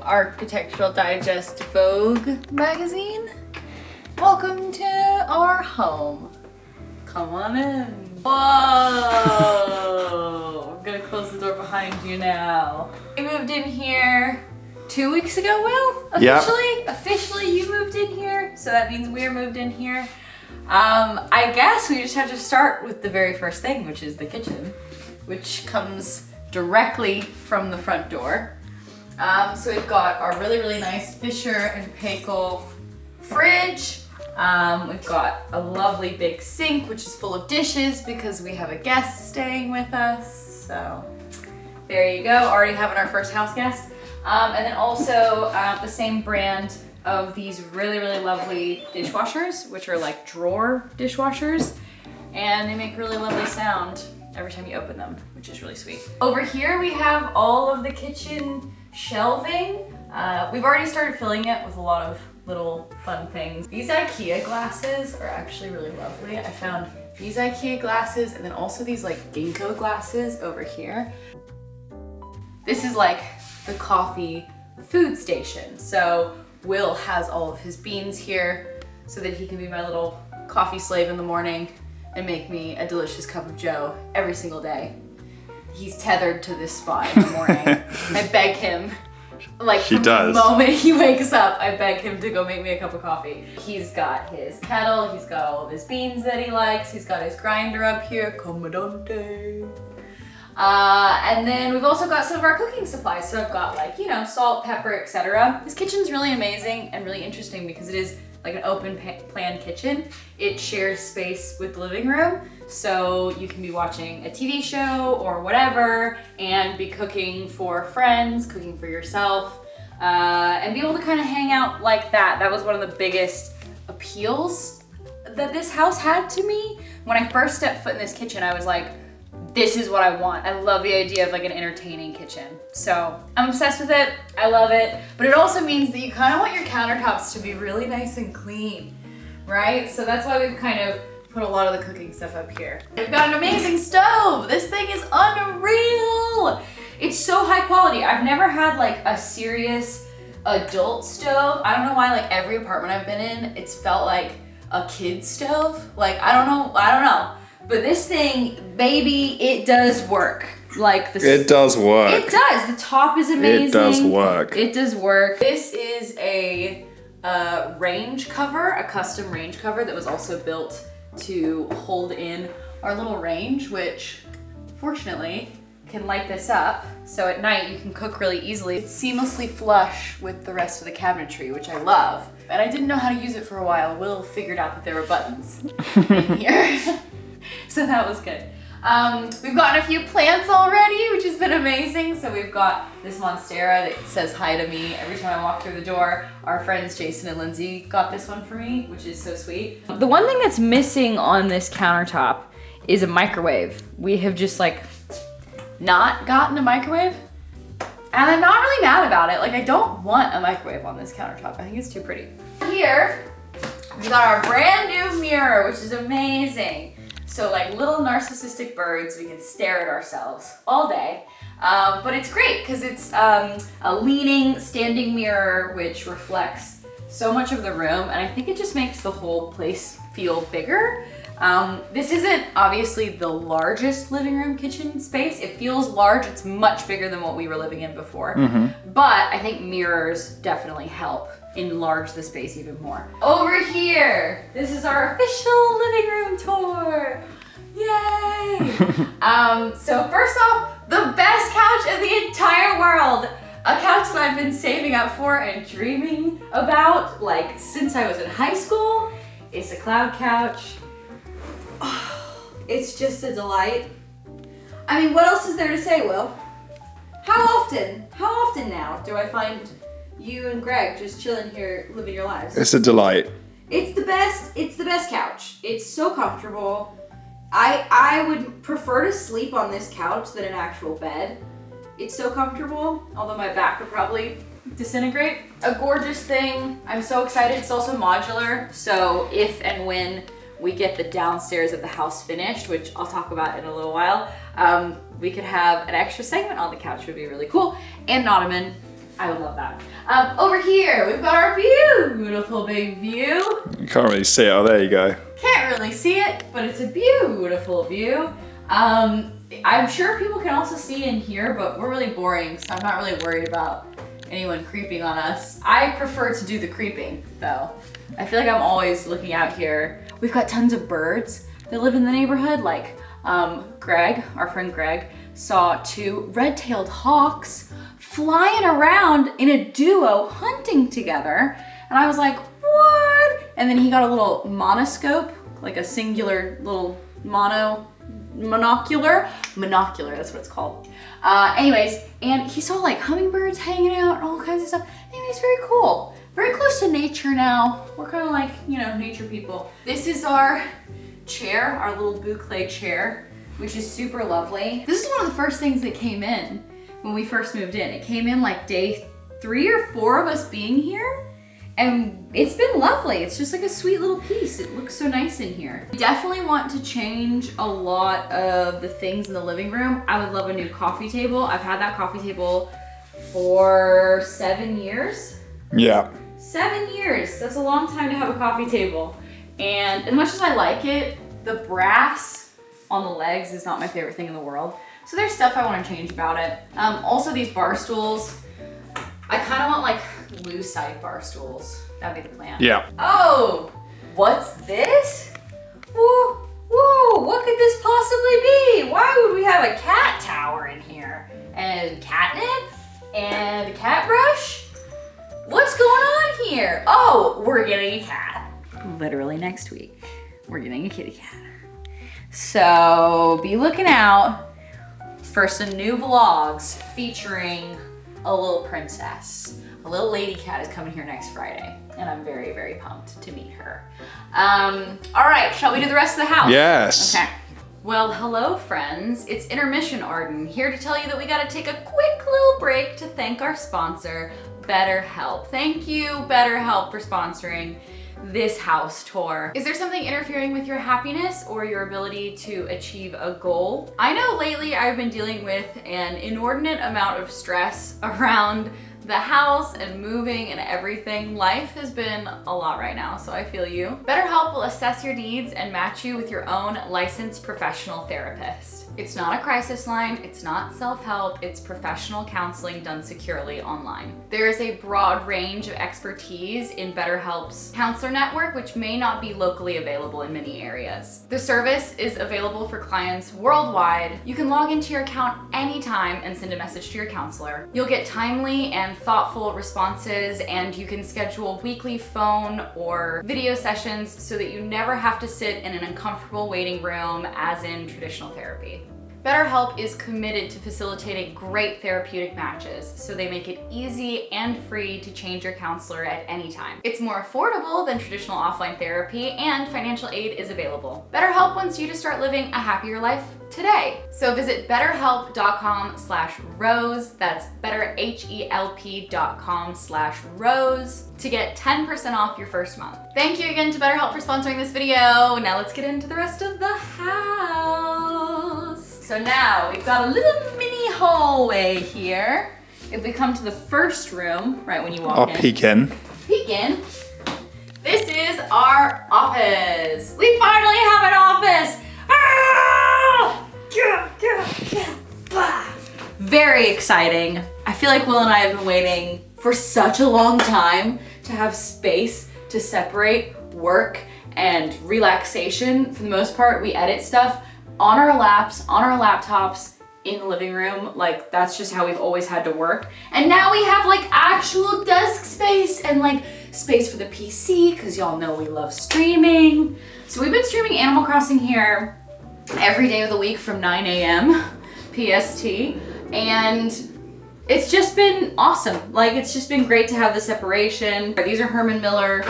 Architectural Digest Vogue magazine. Welcome to our home. Come on in. Whoa! I'm gonna close the door behind you now. We moved in here 2 weeks ago, Will? Officially? Yep. Officially you moved in here, so that means we're moved in here. I guess we just have to start with the very first thing, which is the kitchen, which comes directly from the front door. So we've got our really, really nice Fisher and Paykel fridge. We've got a lovely big sink, which is full of dishes because we have a guest staying with us. So there you go, already having our first house guest. And then also the same brand of these really, really lovely dishwashers, which are like drawer dishwashers. And they make really lovely sound every time you open them, which is really sweet. Over here we have all of the kitchen shelving. We've already started filling it with a lot of little fun things. These IKEA glasses are actually really lovely. I found these IKEA glasses and then also these like ginkgo glasses over here. This is like the coffee food station. So Will has all of his beans here so that he can be my little coffee slave in the morning and make me a delicious cup of joe every single day. He's tethered to this spot in the morning. I beg him, like from the moment he wakes up, I beg him to go make me a cup of coffee. He's got his kettle, he's got all of his beans that he likes, he's got his grinder up here, Commandante. And then we've also got some of our cooking supplies. So I've got like, you know, salt, pepper, etc. This kitchen's really amazing and really interesting because it is like an open plan kitchen. It shares space with the living room. So you can be watching a TV show or whatever and be cooking for friends, cooking for yourself, and be able to kind of hang out like that. That was one of the biggest appeals that this house had to me. When I first stepped foot in this kitchen, I was like, this is what I want. I love the idea of like an entertaining kitchen. So I'm obsessed with it, I love it. But it also means that you kind of want your countertops to be really nice and clean, right? So that's why we've kind of put a lot of the cooking stuff up here. We've got an amazing stove. This thing is unreal. It's so high quality. I've never had like a serious adult stove. I don't know why like every apartment I've been in, it's felt like a kid's stove. Like, I don't know. But this thing, baby, it does work. Like it does work. It does. The top is amazing. It does work. It does work. This is a range cover, a custom range cover that was also built to hold in our little range, which fortunately can light this up. So at night you can cook really easily. It's seamlessly flush with the rest of the cabinetry, which I love. And I didn't know how to use it for a while. Will figured out that there were buttons in here. So that was good. We've gotten a few plants already, which has been amazing. So we've got this Monstera that says hi to me every time I walk through the door. Our friends Jason and Lindsay got this one for me, which is so sweet. The one thing that's missing on this countertop is a microwave. We have just like not gotten a microwave. And I'm not really mad about it. Like, I don't want a microwave on this countertop. I think it's too pretty. Here, we got our brand new mirror, which is amazing. So like little narcissistic birds, we can stare at ourselves all day. But it's great because it's a leaning standing mirror which reflects so much of the room, and I think it just makes the whole place feel bigger. This isn't obviously the largest living room kitchen space. It feels large, it's much bigger than what we were living in before. But I think mirrors definitely help enlarge the space even more. Over here, this is our official living room tour. Yay! So first off, the best couch in the entire world. A couch that I've been saving up for and dreaming about like since I was in high school. It's a cloud couch. Oh, it's just a delight. I mean, what else is there to say, Will? How often now do I find you and Greg just chilling here living your lives? It's a delight. It's the best couch. It's so comfortable. I would prefer to sleep on this couch than an actual bed. It's so comfortable, although my back would probably disintegrate. A gorgeous thing. I'm so excited. It's also modular, so if and when we get the downstairs of the house finished, which I'll talk about in a little while, we could have an extra segment on the couch, would be really cool. And an ottoman. I would love that. Over here, we've got our beautiful big view. You can't really see it. Oh, there you go. Can't really see it, but it's a beautiful view. I'm sure people can also see in here, but we're really boring, so I'm not really worried about anyone creeping on us. I prefer to do the creeping, though. I feel like I'm always looking out here. We've got tons of birds that live in the neighborhood, like Greg, our friend Greg, saw 2 red-tailed hawks flying around in a duo hunting together. And I was like, what? And then he got a little monoscope, like a singular little monocular, that's what it's called. Anyways, and he saw like hummingbirds hanging out and all kinds of stuff. Anyways, very cool. Very close to nature now. We're kind of like, you know, nature people. This is our chair, our little boucle chair, which is super lovely. This is one of the first things that came in when we first moved in. It came in like day 3 or 4 of us being here. And it's been lovely. It's just like a sweet little piece. It looks so nice in here. Definitely want to change a lot of the things in the living room. I would love a new coffee table. I've had that coffee table for 7 years. Yeah. 7 years. That's a long time to have a coffee table. And as much as I like it, the brass on the legs is not my favorite thing in the world. So there's stuff I want to change about it. Also these bar stools, I kind of want like loose side bar stools. That'd be the plan. Yeah. Oh, what's this? Whoa, whoa, what could this possibly be? Why would we have a cat tower in here? And catnip? And a cat brush? What's going on here? Oh, we're getting a cat. Literally next week, we're getting a kitty cat. So be looking out for some new vlogs featuring a little princess. A little lady cat is coming here next Friday, and I'm very, very pumped to meet her. All right, shall we do the rest of the house? Yes. Okay. Well, hello friends. It's Intermission Arden, here to tell you that we gotta take a quick little break to thank our sponsor, BetterHelp. Thank you, BetterHelp, for sponsoring this house tour. Is there something interfering with your happiness or your ability to achieve a goal? I know lately I've been dealing with an inordinate amount of stress around the house and moving and everything. Life has been a lot right now, so I feel you. BetterHelp will assess your needs and match you with your own licensed professional therapist. It's not a crisis line, it's not self-help, it's professional counseling done securely online. There is a broad range of expertise in BetterHelp's counselor network, which may not be locally available in many areas. The service is available for clients worldwide. You can log into your account anytime and send a message to your counselor. You'll get timely and thoughtful responses, and you can schedule weekly phone or video sessions so that you never have to sit in an uncomfortable waiting room as in traditional therapy. BetterHelp is committed to facilitating great therapeutic matches, so they make it easy and free to change your counselor at any time. It's more affordable than traditional offline therapy, and financial aid is available. BetterHelp wants you to start living a happier life today. So visit betterhelp.com/rose, that's betterhelp.com/rose to get 10% off your first month. Thank you again to BetterHelp for sponsoring this video. Now let's get into the rest of the house. So now we've got a little mini hallway here. If we come to the first room, right when you walk in. I'll peek in. Peek in. This is our office. We finally have an office. Very exciting. I feel like Will and I have been waiting for such a long time to have space to separate work and relaxation. For the most part, we edit stuff on our laps, on our laptops, in the living room. Like, that's just how we've always had to work. And now we have like actual desk space and like space for the PC, because y'all know we love streaming. So we've been streaming Animal Crossing here every day of the week from 9 a.m. PST, and it's just been awesome. Like, it's just been great to have the separation. These are Herman Miller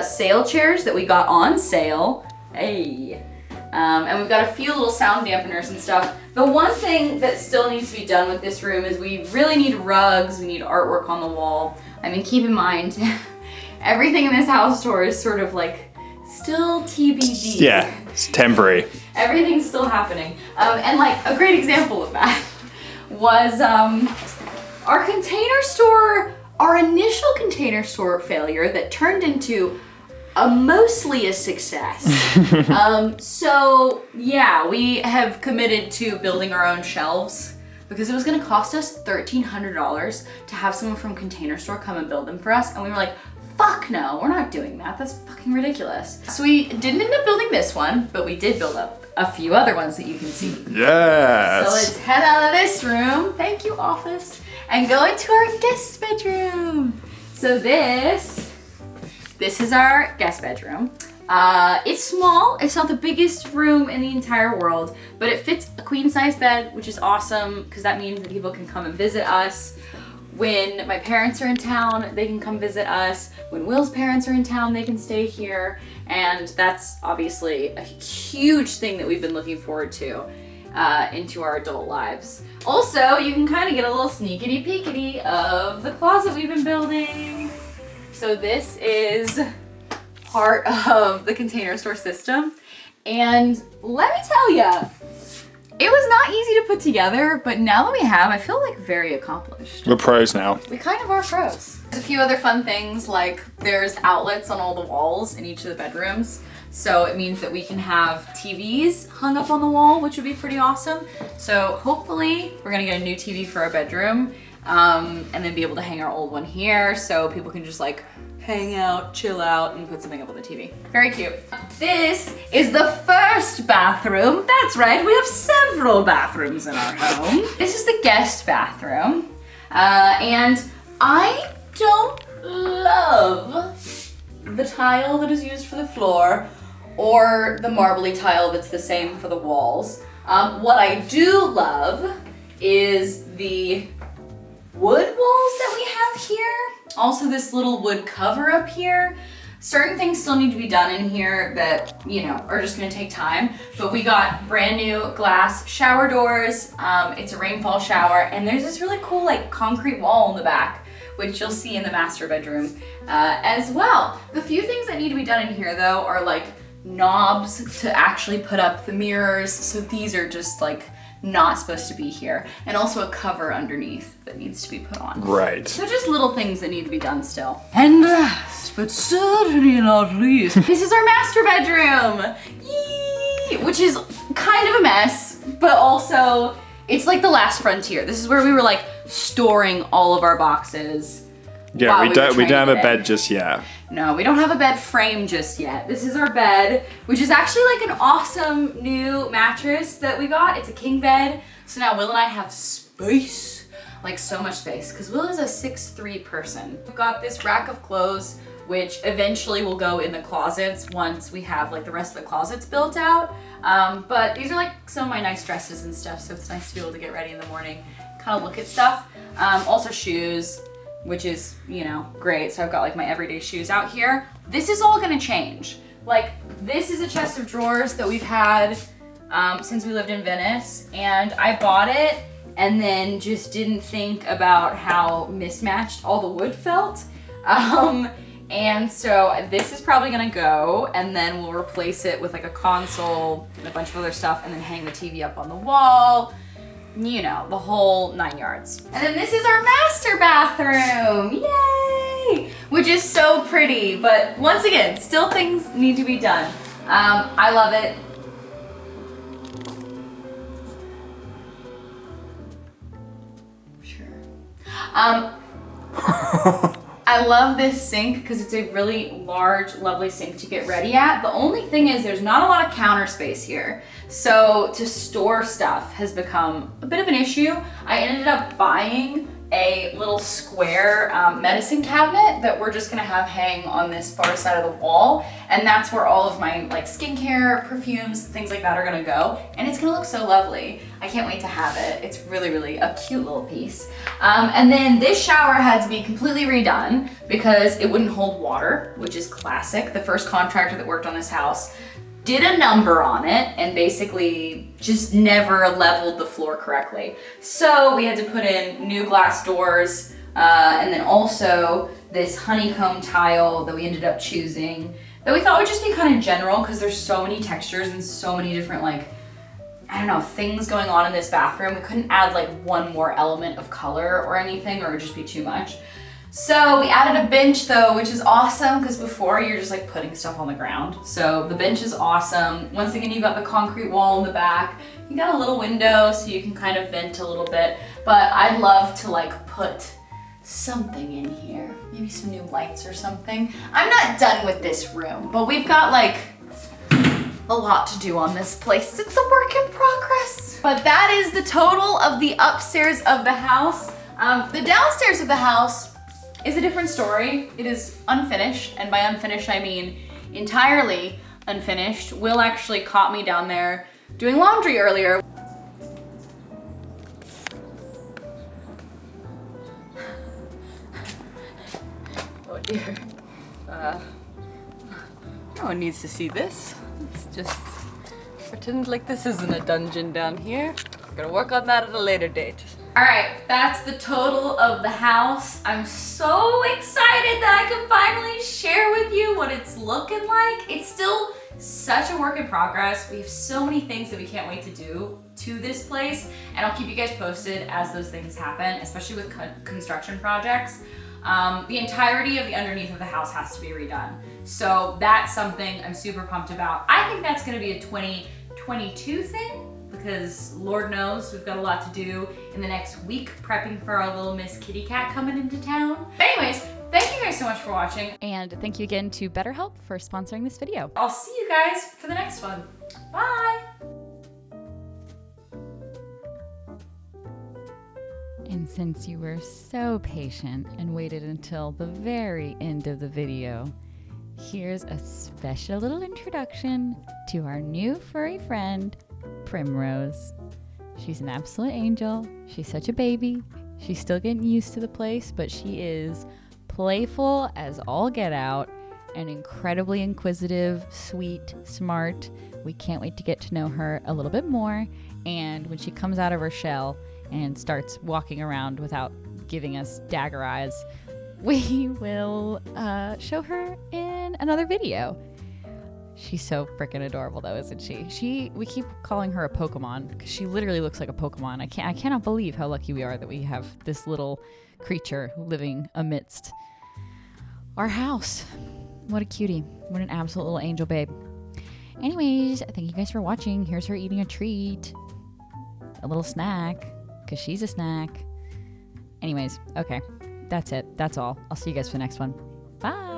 sale chairs that we got on sale. Hey. And we've got a few little sound dampeners and stuff. The one thing that still needs to be done with this room is we really need rugs, we need artwork on the wall. I mean, keep in mind, everything in this house tour is sort of like still TBD. Yeah, it's temporary. Everything's still happening. And like a great example of that was our container store, our initial container store failure that turned into mostly a success. So yeah, we have committed to building our own shelves because it was gonna cost us $1,300 to have someone from Container Store come and build them for us. And we were like, fuck no, we're not doing that. That's fucking ridiculous. So we didn't end up building this one, but we did build up a few other ones that you can see. Yes. So let's head out of this room, thank you office, and go into our guest bedroom. So this is our guest bedroom. It's small, it's not the biggest room in the entire world, but it fits a queen size bed, which is awesome because that means that people can come and visit us. When my parents are in town, they can come visit us. When Will's parents are in town, they can stay here. And that's obviously a huge thing that we've been looking forward to into our adult lives. Also, you can kind of get a little sneakity peekity of the closet we've been building. So this is part of the Container Store system. And let me tell ya, it was not easy to put together, but now that we have, I feel like very accomplished. We're pros now. We kind of are pros. There's a few other fun things, like there's outlets on all the walls in each of the bedrooms. So it means that we can have TVs hung up on the wall, which would be pretty awesome. So hopefully we're gonna get a new TV for our bedroom and then be able to hang our old one here so people can just like hang out, chill out, and put something up on the TV. Very cute. This is the first bathroom. That's right, we have several bathrooms in our home. This is the guest bathroom. And I don't love the tile that is used for the floor or the marbly tile that's the same for the walls. What I do love is the wood walls that we have here. Also this little wood cover up here. Certain things still need to be done in here that, you know, are just gonna take time, but we got brand new glass shower doors. It's a rainfall shower, and there's this really cool like concrete wall in the back, which you'll see in the master bedroom as well. The few things that need to be done in here though are like knobs to actually put up the mirrors. So these are just like not supposed to be here, and also a cover underneath that needs to be put on. Right. So just little things that need to be done still. And last, but certainly not least, this is our master bedroom. Yee! Which is kind of a mess, but also it's like the last frontier. This is where we were like storing all of our boxes. Yeah, we don't have a bed just yet. No, we don't have a bed frame just yet. This is our bed, which is actually like an awesome new mattress that we got. It's a king bed. So now Will and I have space, like so much space, because Will is a 6'3" person. We've got this rack of clothes, which eventually will go in the closets once we have like the rest of the closets built out. But these are like some of my nice dresses and stuff, so it's nice to be able to get ready in the morning, kind of look at stuff. Also shoes, which is, you know, great. So I've got like my everyday shoes out here. This is all gonna change. Like this is a chest of drawers that we've had since we lived in Venice, and I bought it and then just didn't think about how mismatched all the wood felt. And so this is probably gonna go, and then we'll replace it with like a console and a bunch of other stuff, and then hang the TV up on the wall. You know, the whole 9 yards. And then this is our master bathroom, yay! Which is so pretty, but once again, still things need to be done. I love it. Sure. I love this sink because it's a really large, lovely sink to get ready at. The only thing is there's not a lot of counter space here. So to store stuff has become a bit of an issue. I ended up buying a little square medicine cabinet that we're just gonna have hang on this far side of the wall. And that's where all of my like skincare, perfumes, things like that are gonna go. And it's gonna look so lovely. I can't wait to have it. It's really, really a cute little piece. And then this shower had to be completely redone because it wouldn't hold water, which is classic. The first contractor that worked on this house did a number on it and basically just never leveled the floor correctly. So we had to put in new glass doors and then also this honeycomb tile that we ended up choosing that we thought would just be kind of general because there's so many textures and so many different like I don't know, things going on in this bathroom. We couldn't add like one more element of color or anything, or it would just be too much. So we added a bench though, which is awesome because before you're just like putting stuff on the ground. So the bench is awesome. Once again, you've got the concrete wall in the back. You got a little window so you can kind of vent a little bit, but I'd love to like put something in here. Maybe some new lights or something. I'm not done with this room, but we've got like a lot to do on this place. It's a work in progress. But that is the total of the upstairs of the house. The downstairs of the house is a different story. It is unfinished, and by unfinished I mean entirely unfinished. Will actually caught me down there doing laundry earlier. Oh dear. No one needs to see this. Let's just pretend like this isn't a dungeon down here. We're gonna work on that at a later date. All right, that's the total of the house. I'm so excited that I can finally share with you what it's looking like. It's still such a work in progress. We have so many things that we can't wait to do to this place, and I'll keep you guys posted as those things happen, especially with construction projects. The entirety of the underneath of the house has to be redone. So that's something I'm super pumped about. I think that's gonna be a 2022 thing because Lord knows we've got a lot to do in the next week prepping for our little Miss Kitty Cat coming into town. But anyways, thank you guys so much for watching. And thank you again to BetterHelp for sponsoring this video. I'll see you guys for the next one. Bye. And since you were so patient and waited until the very end of the video, here's a special little introduction to our new furry friend, Primrose. She's an absolute angel. She's such a baby. She's still getting used to the place, but she is playful as all get out and incredibly inquisitive, sweet, smart. We can't wait to get to know her a little bit more. And when she comes out of her shell and starts walking around without giving us dagger eyes, we will show her in another video. She's so freaking adorable though, isn't she? We keep calling her a Pokemon because she literally looks like a Pokemon. I cannot believe how lucky we are that we have this little creature living amidst our house. What a cutie. What an absolute little angel babe. Anyways, thank you guys for watching. Here's her eating a treat. A little snack, because she's a snack. Anyways, okay. That's it. That's all. I'll see you guys for the next one. Bye.